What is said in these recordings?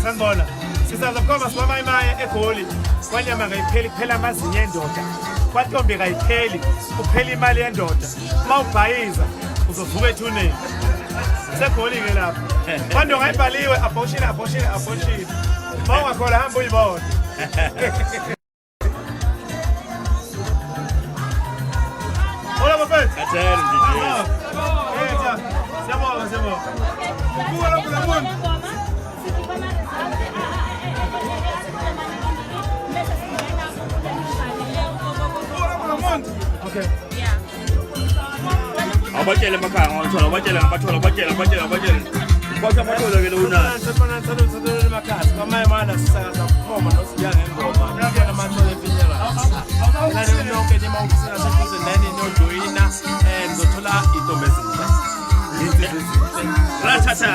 Sanibona. Sisaza kukhomba sibama imaya eGoli. Kwanyama kayipheli kuphela amazinyo endoda. Kwantombi kayipheli kuphela imali yendoda. Uma ubhayiza uzovuka ethuneni segoli-ke lapho manje ungayibhaliwe abortion ma ungakhola hamba uyibone hola bafethu siyabonga kuwa lapho lamuntu okay abatshele emakhaya ngothola abatshele ngabathola ke lona emakhaya kwamanye mana sisakaza kukhoma nosiyanga engoma nabona amathola efinyela nani nonke nima ukufika seduze nani nojoyina ngizothola idombe ezintsha ratata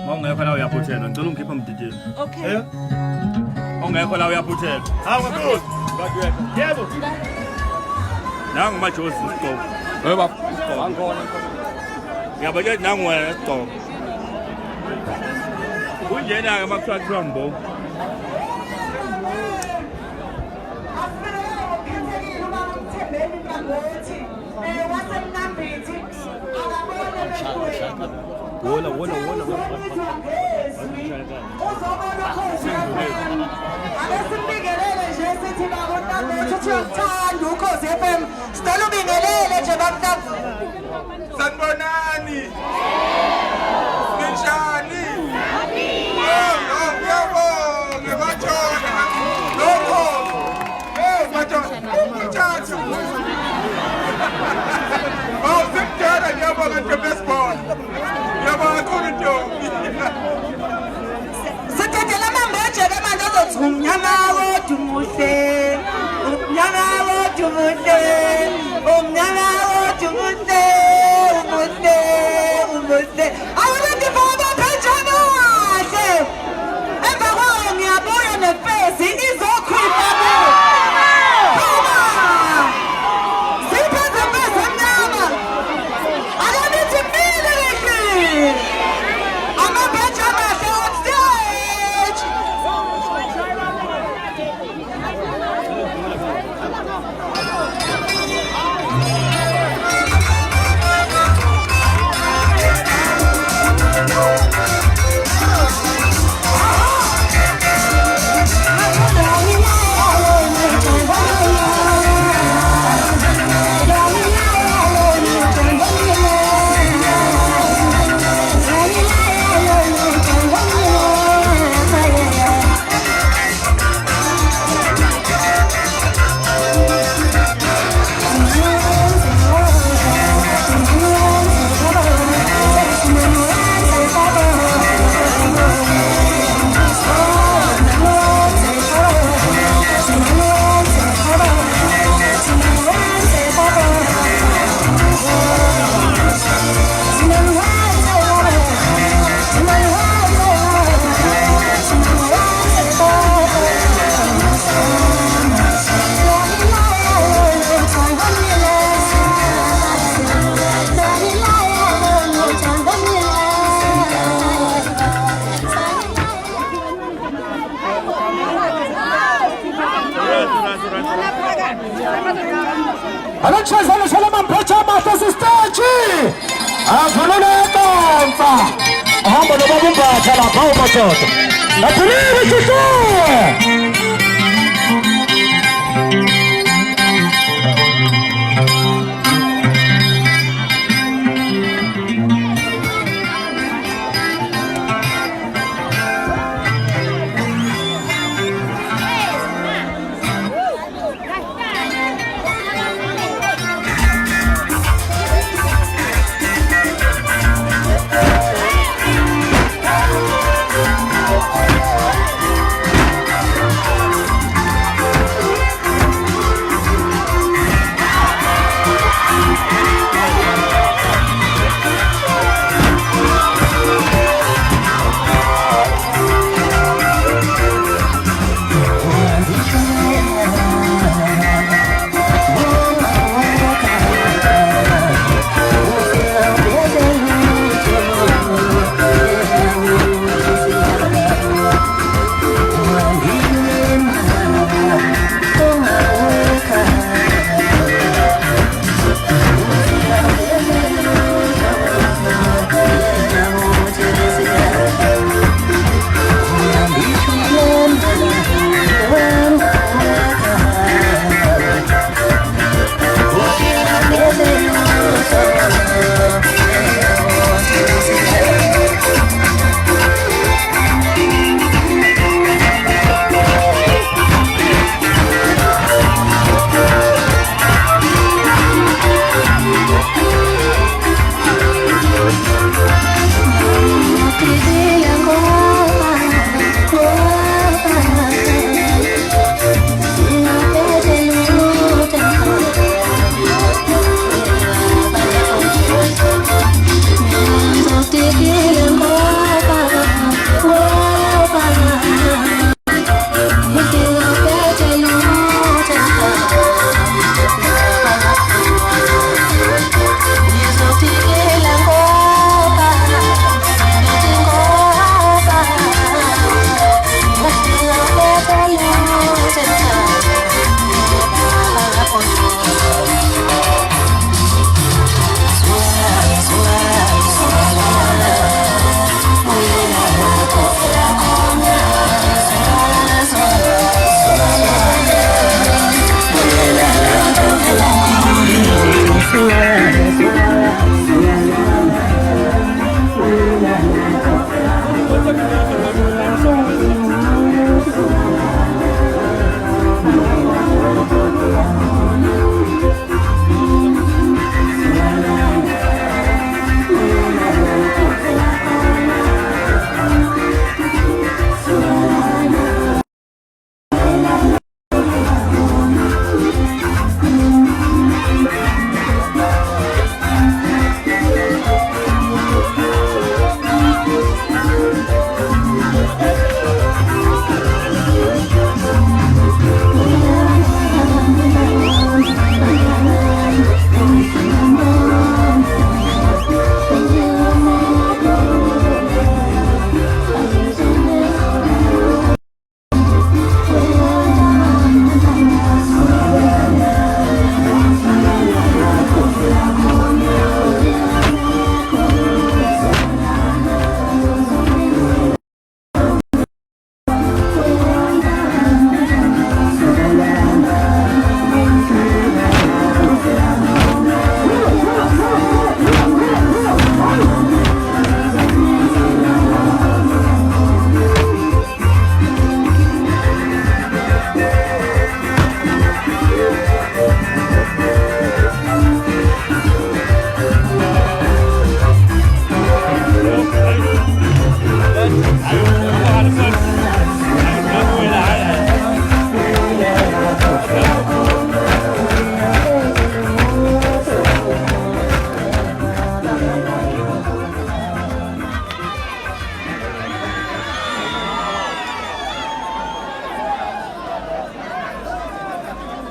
ongekho la uyaphuthelwa ngicela ungikhipha mdidini Okay. ongekho la uyaphuthelwa hawu good yebo nangu majosi isigqoko yebo angkhona ngiyabona nangu wena isigqoko kunjena-ke makuthiwa mbo wona Asibingelele nje sithi babontabethu siyakuthanda ukhozi FM. Sicela ubingelele nje babontabethu. sanibonani ninjani ngiyabonga batshona lokho batshona mthathu sikujala ngiyabonga nje baseball ngiyabonga kakhulu ntombi Sithathela amambodlela manje azothi umnyama wodwa umuhle. Umnyama wodwa umuhle. Umnyama wodwa umuhle. Umuhle. Awulethi baba phejana kahle. Emva kwayo ngiyabuya nefesi izokhipha bo. Phuma. Siphethe fesi emnyama. Akanithi immediately. Amabheja amahle on stage. Alexandre Solomon Pachama stage. Avulule etonsa. Ahamba nobabumbatha lapha umadoda. Lathulile sisho.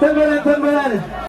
Tembelani.